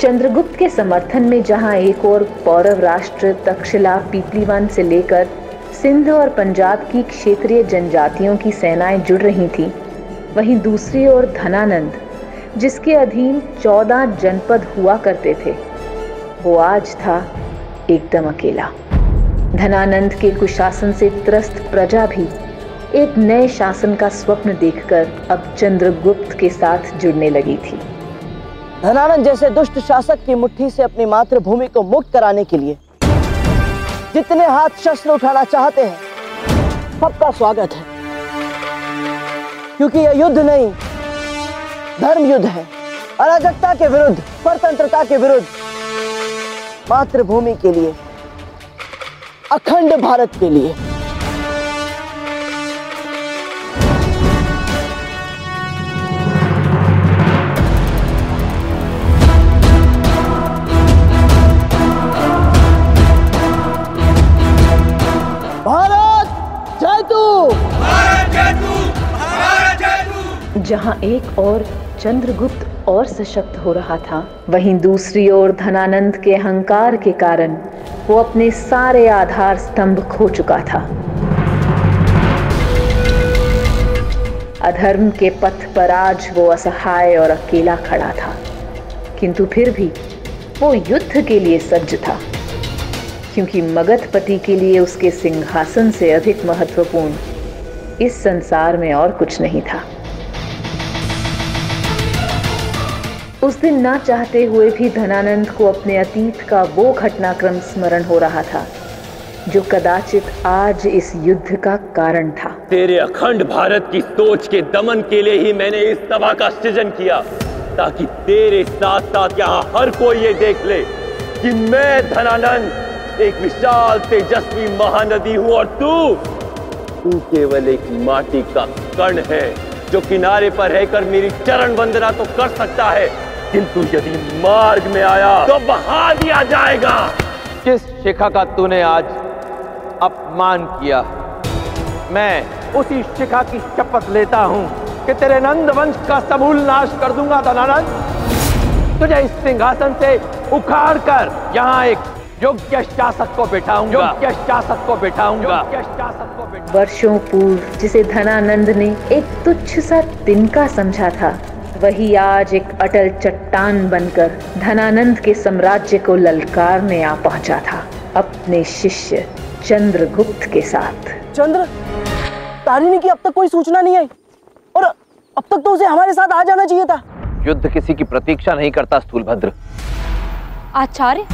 चंद्रगुप्त के समर्थन में जहां एक और पौरव राष्ट्र तक्षशिला पीपलीवन से लेकर सिंध और पंजाब की क्षेत्रीय जनजातियों की सेनाएं जुड़ रही थीं, वहीं दूसरी ओर धनानंद, जिसके अधीन 14 जनपद हुआ करते थे, वो आज था एकदम अकेला। धनानंद के कुशासन से त्रस्त प्रजा भी एक नए शासन का स्वप्न देखकर अब चंद्रगुप्त के साथ जुड़ने लगी थी। धनानंद जैसे दुष्ट शासक की मुट्ठी से अपनी मातृभूमि को मुक्त कराने के लिए जितने हाथ शस्त्र उठाना चाहते हैं, सबका स्वागत है, क्योंकि यह युद्ध नहीं, धर्म युद्ध है। अराजकता के विरुद्ध, स्वतंत्रता के विरुद्ध, मातृभूमि के लिए, अखंड भारत के लिए। जहां एक और चंद्रगुप्त और सशक्त हो रहा था, वहीं दूसरी ओर धनानंद के अहंकार के कारण वो अपने सारे आधार स्तंभ खो चुका था। अधर्म के पथ पर आज वो असहाय और अकेला खड़ा था, किंतु फिर भी वो युद्ध के लिए सज्ज था, क्योंकि मगधपति के लिए उसके सिंहासन से अधिक महत्वपूर्ण इस संसार में और कुछ नहीं था। उस दिन ना चाहते हुए भी धनानंद को अपने अतीत का वो घटनाक्रम स्मरण हो रहा था जो कदाचित आज इस युद्ध का कारण था। तेरे अखंड भारत की सोच के दमन के लिए ही मैंने इस सभा का सृजन किया, ताकि तेरे साथ साथ यहाँ हर कोई ये देख ले कि मैं धनानंद एक विशाल तेजस्वी महानदी हूँ और तू केवल एक माटी का कण है जो किनारे पर रहकर मेरी चरण वंदना तो कर सकता है, किंतु यदि मार्ग में आया तो बहा दिया जाएगा। किस शिखा का तूने आज अपमान किया, मैं उसी शिखा की शपथ लेता हूं कि तेरे नंद वंश का समूल नाश कर दूंगा। धनानंद, तुझे इस सिंहासन से उखाड़ कर यहाँ एक योग्य शासक को बिठाऊंगा, योग्य शासक को बिठाऊंगा, योग्य शासक को बिठाऊंगा। वर्षों पूर्व जिसे धनानंद ने एक तुच्छ सा तिनका समझा था, वही आज एक अटल चट्टान बनकर धनानंद के साम्राज्य को ललकारने आ पहुंचा था, अपने शिष्य चंद्रगुप्त के साथ। चंद्र, तारिणी की अब तक कोई सूचना नहीं आई, और अब तक तो उसे हमारे साथ आ जाना चाहिए था। युद्ध किसी की प्रतीक्षा नहीं करता स्थूलभद्र। आचार्य,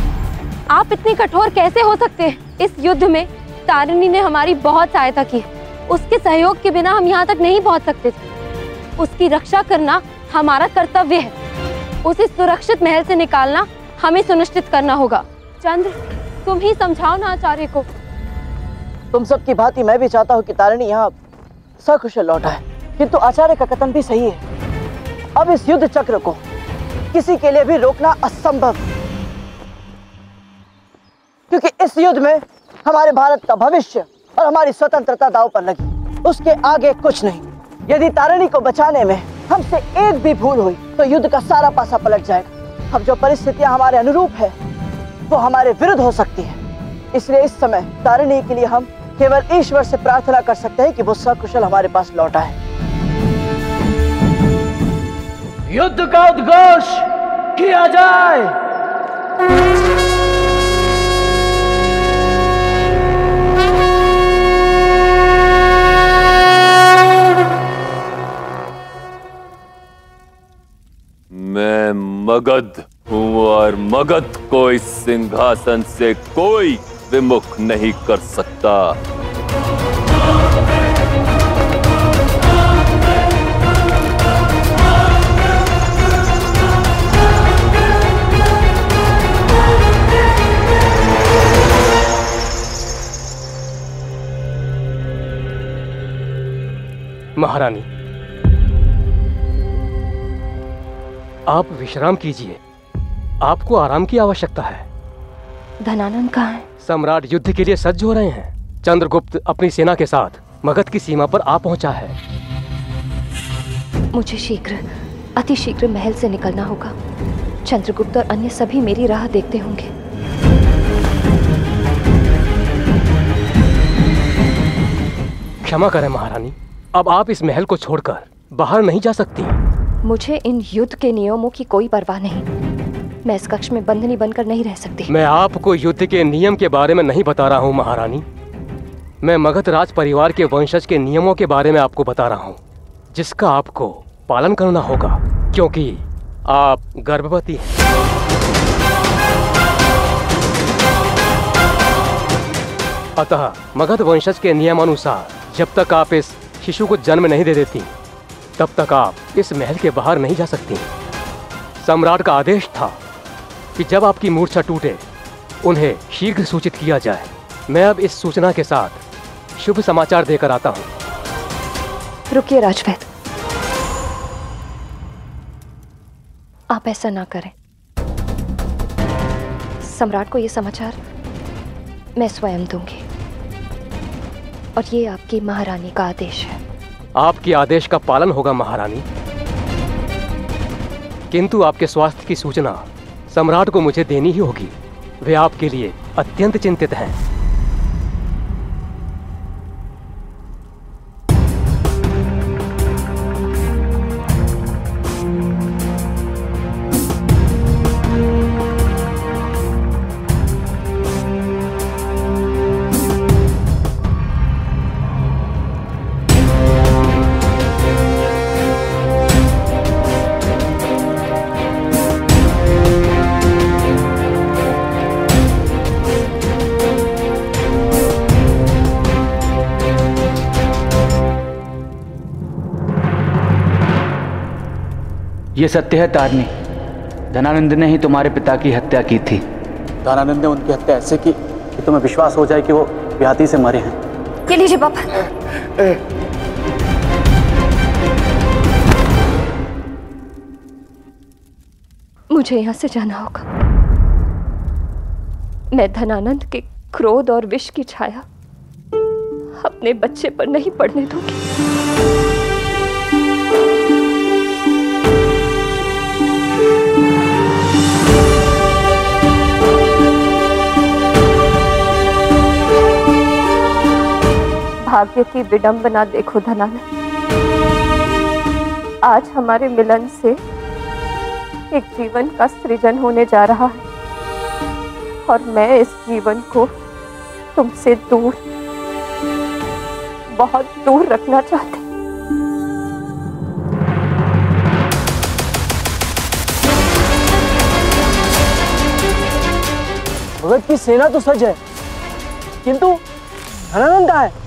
आप इतने कठोर कैसे हो सकते हैं? इस युद्ध में तारिणी ने हमारी बहुत सहायता की, उसके सहयोग के बिना हम यहाँ तक नहीं पहुँच सकते थे। उसकी रक्षा करना हमारा कर्तव्य है, उसे सुरक्षित महल से निकालना हमें सुनिश्चित करना होगा। चंद्र, तुम ही समझाओ ना आचार्य को। तुम सबकी भांति मैं भी चाहता हूँ कि तारिणी यहाँ सकुशल लौटा है, किंतु आचार्य का कथन भी सही है। अब इस युद्ध चक्र को किसी के लिए भी रोकना असंभव, क्योंकि इस युद्ध में हमारे भारत का भविष्य और हमारी स्वतंत्रता दांव पर लगी, उसके आगे कुछ नहीं। यदि तारिणी को बचाने में हमसे एक भी भूल हुई तो युद्ध का सारा पासा पलट जाएगा। अब जो परिस्थितियां हमारे अनुरूप है वो हमारे विरुद्ध हो सकती है, इसलिए इस समय तारिणी के लिए हम केवल ईश्वर से प्रार्थना कर सकते हैं कि वो सकुशल हमारे पास लौटा है। युद्ध का उद्घोष किया जाए। मैं मगध हूँ और मगध को इस सिंहासन से कोई विमुख नहीं कर सकता। महारानी, आप विश्राम कीजिए, आपको आराम की आवश्यकता है। धनानंद कहाँ है? सम्राट युद्ध के लिए सज्ज हो रहे हैं। चंद्रगुप्त अपनी सेना के साथ मगध की सीमा पर आ पहुंचा है। मुझे शीघ्र, अति शीघ्र महल से निकलना होगा। चंद्रगुप्त और अन्य सभी मेरी राह देखते होंगे। क्षमा करें महारानी, अब आप इस महल को छोड़कर बाहर नहीं जा सकती। मुझे इन युद्ध के नियमों की कोई परवाह नहीं। मैं इस कक्ष में बंधनी बनकर नहीं रह सकती। मैं आपको युद्ध के नियम के बारे में नहीं बता रहा हूँ महारानी। मैं मगध राज परिवार के वंशज के नियमों के बारे में आपको बता रहा हूँ, जिसका आपको पालन करना होगा, क्योंकि आप गर्भवती हैं। अतः मगध वंशज के नियमानुसार जब तक आप इस शिशु को जन्म नहीं दे देती, तब तक आप इस महल के बाहर नहीं जा सकती। सम्राट का आदेश था कि जब आपकी मूर्छा टूटे, उन्हें शीघ्र सूचित किया जाए। मैं अब इस सूचना के साथ शुभ समाचार देकर आता हूँ। रुकिए राजवैद्य, आप ऐसा ना करें। सम्राट को ये समाचार मैं स्वयं दूंगी, और ये आपकी महारानी का आदेश है। आपके आदेश का पालन होगा महारानी, किंतु आपके स्वास्थ्य की सूचना सम्राट को मुझे देनी ही होगी। वे आपके लिए अत्यंत चिंतित हैं। ये सत्य है तारनी, धनानंद ने ही तुम्हारे पिता की हत्या की थी। धनानंद ने उनकी हत्या ऐसे की कि तुम्हें विश्वास हो जाए कि वो व्याधि से मरे हैं। ये लीजिए पापा। मुझे यहाँ से जाना होगा। मैं धनानंद के क्रोध और विष की छाया अपने बच्चे पर नहीं पड़ने दूंगी। भाग्य की विडंबना देखो धनानंद, आज हमारे मिलन से एक जीवन का सृजन होने जा रहा है, और मैं इस जीवन को तुमसे दूर, बहुत दूर रखना चाहती। मगध की सेना तो सज है, किंतु धनानंद कहाँ है?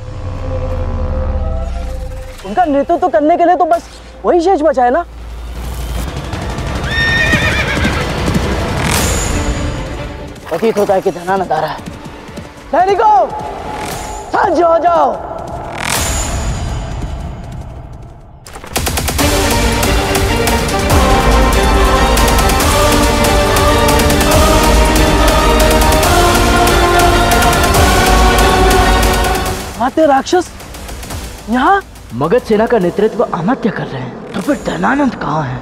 उनका नेतृत्व करने के लिए तो बस वही शेष बचा है ना। प्रतीत होता है कि धनानंद आ रहा है। सैनिकों, सज्ज हो जाओ। आते राक्षस यहाँ मगध सेना का नेतृत्व अमात्य कर रहे हैं, तो फिर धनानंद कहाँ है?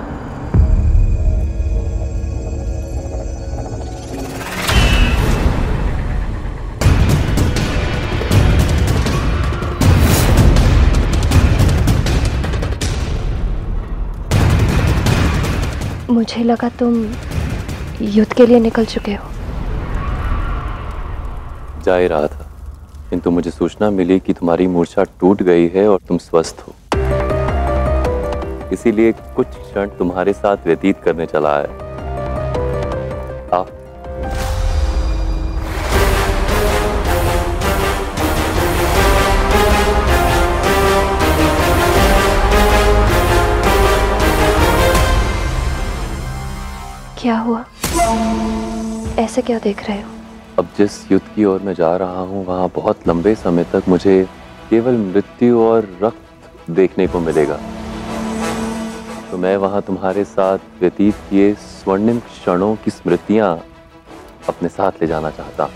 मुझे लगा तुम युद्ध के लिए निकल चुके हो। जा ही रहा था, किंतु मुझे सूचना मिली कि तुम्हारी मूर्छा टूट गई है और तुम स्वस्थ हो। इसीलिए कुछ क्षण तुम्हारे साथ व्यतीत करने चला है। आओ। क्या हुआ? ऐसे क्या देख रहे हो? अब जिस युद्ध की ओर मैं जा रहा हूँ, वहाँ बहुत लंबे समय तक मुझे केवल मृत्यु और रक्त देखने को मिलेगा। तो मैं वहाँ तुम्हारे साथ व्यतीत किए स्वर्णिम क्षणों की स्मृतियाँ अपने साथ ले जाना चाहता।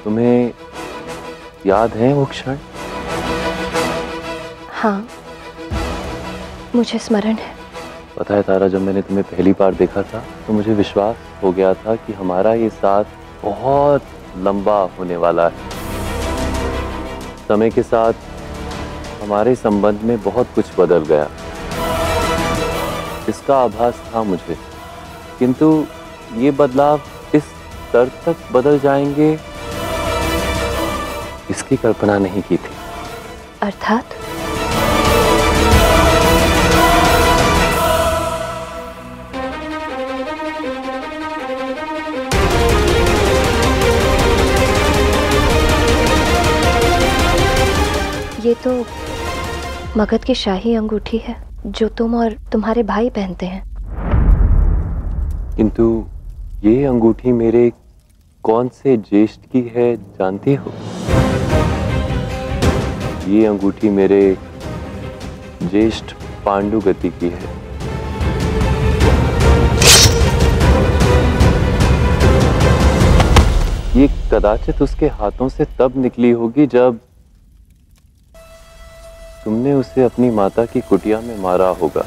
तुम्हें याद है वो क्षण? हाँ, मुझे स्मरण है। पता है तारा, जब मैंने तुम्हें पहली बार देखा था तो मुझे विश्वास हो गया था कि हमारा ये साथ बहुत लंबा होने वाला है। समय के साथ हमारे संबंध में बहुत कुछ बदल गया, इसका आभास था मुझे, किंतु ये बदलाव इस स्तर तक बदल जाएंगे इसकी कल्पना नहीं की थी। अर्थात? ये तो मगध की शाही अंगूठी है जो तुम और तुम्हारे भाई पहनते हैं। किंतु ये अंगूठी मेरे कौन से ज्येष्ठ की है जानती हो? ये अंगूठी मेरे ज्येष्ठ पांडुगति की है। ये कदाचित उसके हाथों से तब निकली होगी जब तुमने उसे अपनी माता की कुटिया में मारा होगा।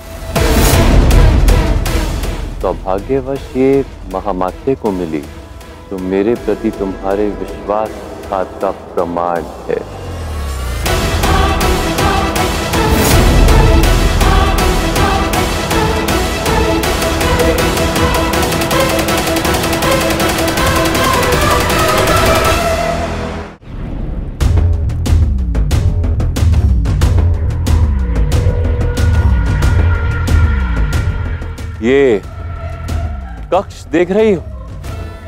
सौभाग्यवश ये महामाते को मिली, जो मेरे प्रति तुम्हारे विश्वासघात का प्रमाण है। ये कक्ष देख रही हो?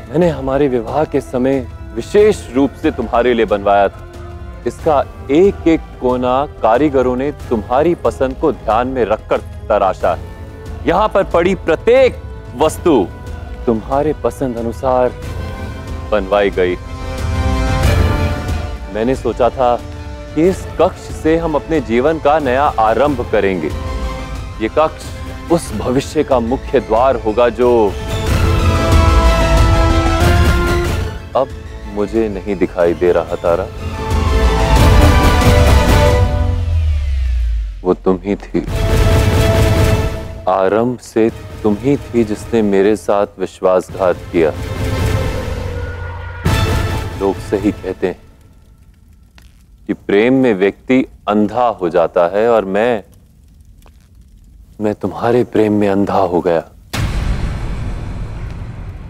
मैंने हमारे विवाह के समय विशेष रूप से तुम्हारे लिए बनवाया था। इसका एक एक कोना कारीगरों ने तुम्हारी पसंद को ध्यान में रखकर तराशा है। यहाँ पर पड़ी प्रत्येक वस्तु तुम्हारे पसंद अनुसार बनवाई गई। मैंने सोचा था कि इस कक्ष से हम अपने जीवन का नया आरंभ करेंगे। ये कक्ष उस भविष्य का मुख्य द्वार होगा जो अब मुझे नहीं दिखाई दे रहा तारा। वो तुम ही थी, आरंभ से तुम ही थी जिसने मेरे साथ विश्वासघात किया। लोग सही कहते हैं कि प्रेम में व्यक्ति अंधा हो जाता है, और मैं तुम्हारे प्रेम में अंधा हो गया।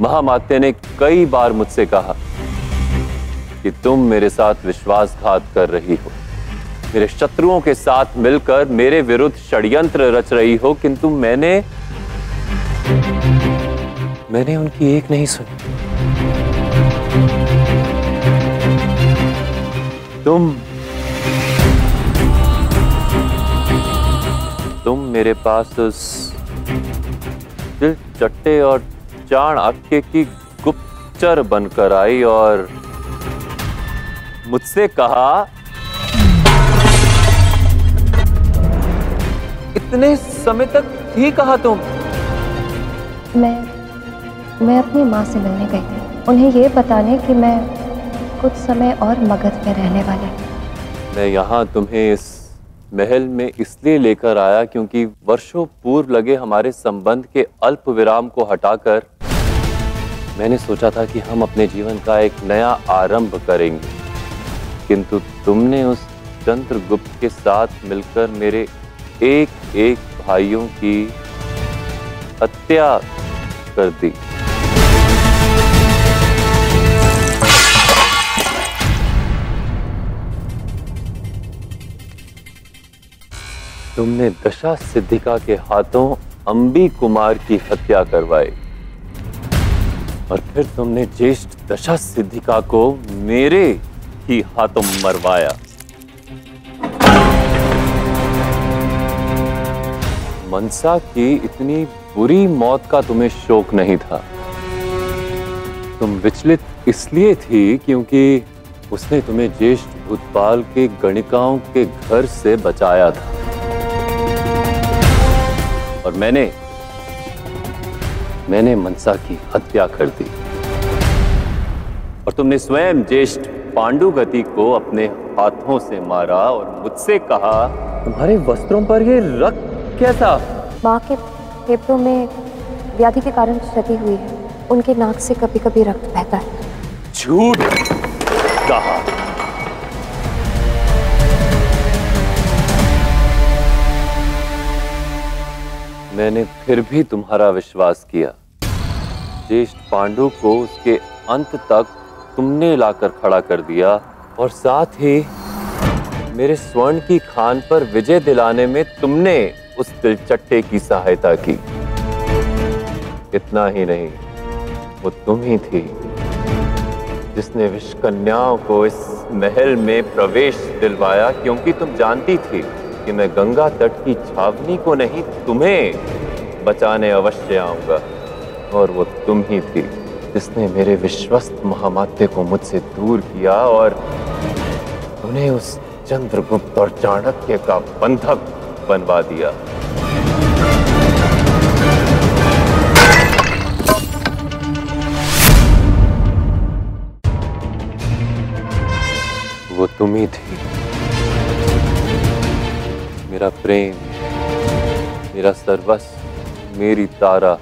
महामाते ने कई बार मुझसे कहा कि तुम मेरे साथ विश्वासघात कर रही हो, मेरे शत्रुओं के साथ मिलकर मेरे विरुद्ध षड्यंत्र रच रही हो, किंतु मैंने उनकी एक नहीं सुनी। तुम मेरे पास उस दिल चट्टे और चाणक्य की गुप्तचर बनकर आई और मुझसे कहा, इतने समय तक ही कहा तुम? मैं अपनी माँ से मिलने गई थी, उन्हें ये बताने कि मैं कुछ समय और मगध में रहने वाली। मैं यहाँ तुम्हें इस महल में इसलिए लेकर आया क्योंकि वर्षों पूर्व लगे हमारे संबंध के अल्प विराम को हटाकर मैंने सोचा था कि हम अपने जीवन का एक नया आरंभ करेंगे, किंतु तुमने उस चंद्रगुप्त के साथ मिलकर मेरे एक एक भाइयों की हत्या कर दी। तुमने दशा सिद्धिका के हाथों अंबी कुमार की हत्या करवाई, और फिर तुमने ज्येष्ठ दशा सिद्धिका को मेरे ही हाथों मरवाया। मनसा की इतनी बुरी मौत का तुम्हें शोक नहीं था। तुम विचलित इसलिए थी क्योंकि उसने तुम्हें ज्येष्ठ भूतपाल के गणिकाओं के घर से बचाया था, और मैंने मनसा की हत्या कर दी। और तुमने स्वयं ज्येष्ठ पांडुगति को अपने हाथों से मारा और मुझसे कहा, तुम्हारे वस्त्रों पर ये रक्त कैसा? माँ के फेफड़ों में व्याधि के कारण क्षति हुई है। उनके नाक से कभी कभी रक्त बहता है। झूठ कहा। मैंने फिर भी तुम्हारा विश्वास किया। ज्येष्ठ पांडु को उसके अंत तक तुमने लाकर खड़ा कर दिया और साथ ही मेरे स्वर्ण की खान पर विजय दिलाने में तुमने उस दिलचट्टे की सहायता की। इतना ही नहीं, वो तुम ही थी जिसने विषकन्याओं को इस महल में प्रवेश दिलवाया, क्योंकि तुम जानती थी कि मैं गंगा तट की छावनी को नहीं, तुम्हें बचाने अवश्य आऊंगा। और वो तुम ही थी जिसने मेरे विश्वस्त महामात्य को मुझसे दूर किया और उन्हें उस चंद्रगुप्त और चाणक्य का बंधक बनवा दिया। वो तुम ही थी, मेरा प्रेम, मेरा सर्वस्व, मेरी तारा,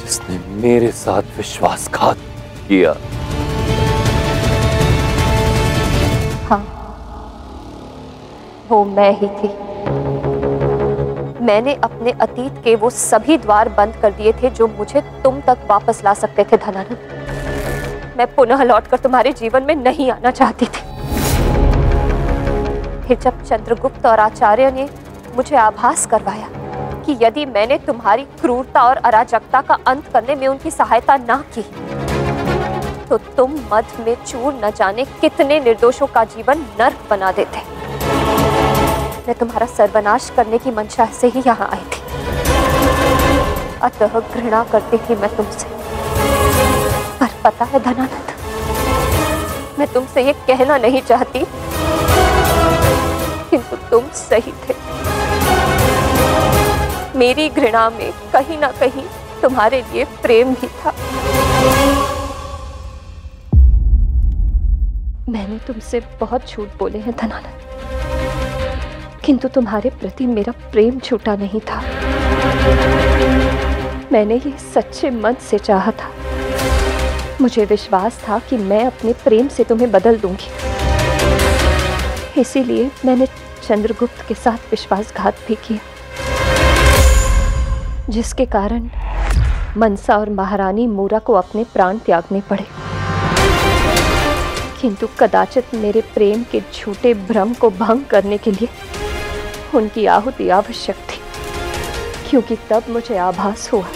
जिसने मेरे साथ विश्वासघात किया। हाँ, वो मैं ही थी। मैंने अपने अतीत के वो सभी द्वार बंद कर दिए थे जो मुझे तुम तक वापस ला सकते थे धनानंद। मैं पुनः लौटकर तुम्हारे जीवन में नहीं आना चाहती थी। फिर जब चंद्रगुप्त और आचार्य ने मुझे आभास करवाया कि यदि मैंने तुम्हारी क्रूरता और अराजकता का अंत करने में उनकी सहायता ना की तो तुम मध में चूर न जाने कितने निर्दोषों का जीवन नर्क बना देते। मैं तुम्हारा सर्वनाश करने की मंशा से ही यहाँ आई थी। अतः घृणा करती थी मैं तुमसे। पर पता है धनानंद, मैं तुमसे ये कहना नहीं चाहती, किंतु तुम सही थे। मेरी घृणा में कहीं ना कहीं तुम्हारे लिए प्रेम भी था। मैंने तुमसे बहुत झूठ बोले हैं धनानंद, किंतु तुम्हारे प्रति मेरा प्रेम झूठा नहीं था। मैंने ये सच्चे मन से चाहा था। मुझे विश्वास था कि मैं अपने प्रेम से तुम्हें बदल दूंगी। इसीलिए मैंने चंद्रगुप्त के साथ विश्वासघात भी किया, जिसके कारण मनसा और महारानी मूरा को अपने प्राण त्यागने पड़े। किंतु कदाचित मेरे प्रेम के झूठे भ्रम को भंग करने के लिए उनकी आहुति आवश्यक थी, क्योंकि तब मुझे आभास हुआ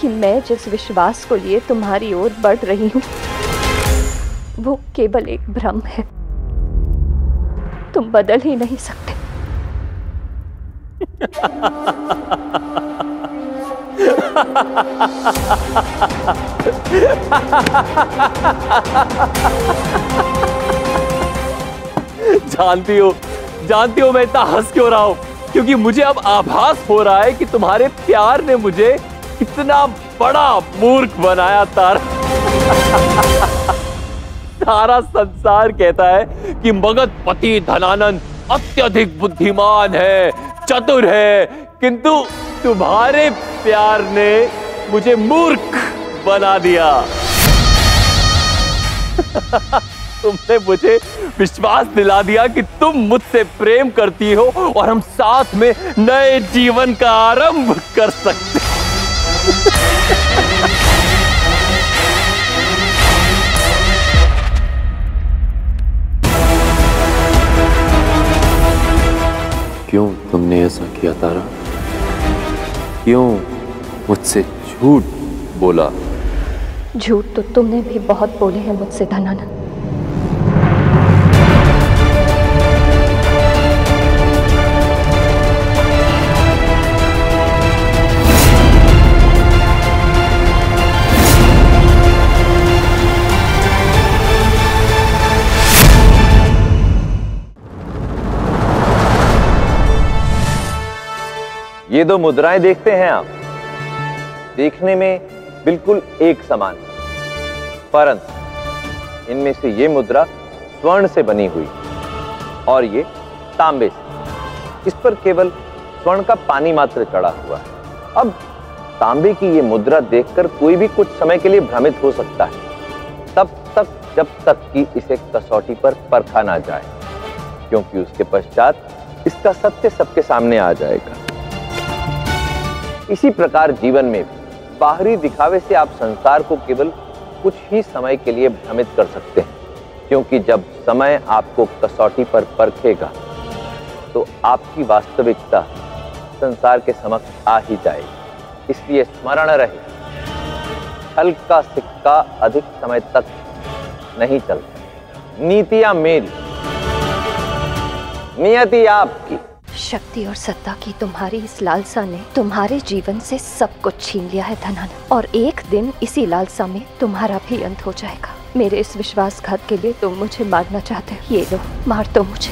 कि मैं जिस विश्वास को लिए तुम्हारी ओर बढ़ रही हूं वो केवल एक भ्रम है। तुम बदल ही नहीं सकते। जानती हो मैं इतना हंस क्यों रहा हूं? क्योंकि मुझे अब आभास हो रहा है कि तुम्हारे प्यार ने मुझे कितना बड़ा मूर्ख बनाया तारा। सारा संसार कहता है कि मगधपति धनानंद अत्यधिक बुद्धिमान है, चतुर है, किंतु तुम्हारे प्यार ने मुझे मूर्ख बना दिया। तुमने मुझे विश्वास दिला दिया कि तुम मुझसे प्रेम करती हो और हम साथ में नए जीवन का आरंभ कर सकते। क्यों तुमने ऐसा किया तारा? क्यों मुझसे झूठ बोला? झूठ तो तुमने भी बहुत बोले हैं मुझसे धनानंद। ये दो मुद्राएं देखते हैं आप, देखने में बिल्कुल एक समान, परंतु इनमें से ये मुद्रा स्वर्ण से बनी हुई और ये तांबे से। इस पर केवल स्वर्ण का पानी मात्र चढ़ा हुआ है। अब तांबे की ये मुद्रा देखकर कोई भी कुछ समय के लिए भ्रमित हो सकता है, तब तक जब तक कि इसे कसौटी पर परखा ना जाए, क्योंकि उसके पश्चात इसका सत्य सबके सामने आ जाएगा। इसी प्रकार जीवन में भी बाहरी दिखावे से आप संसार को केवल कुछ ही समय के लिए भ्रमित कर सकते हैं, क्योंकि जब समय आपको कसौटी पर परखेगा तो आपकी वास्तविकता संसार के समक्ष आ ही जाएगी। इसलिए स्मरण रहे, छल का सिक्का अधिक समय तक नहीं चलता। नीतियां मेरी, नियति आपकी। शक्ति और सत्ता की तुम्हारी इस लालसा ने तुम्हारे जीवन से सब कुछ छीन लिया है धनानंद, और एक दिन इसी लालसा में तुम्हारा भी अंत हो जाएगा। मेरे इस विश्वासघात के लिए तुम मुझे मारना चाहते हो, ये लो, मार दो मुझे।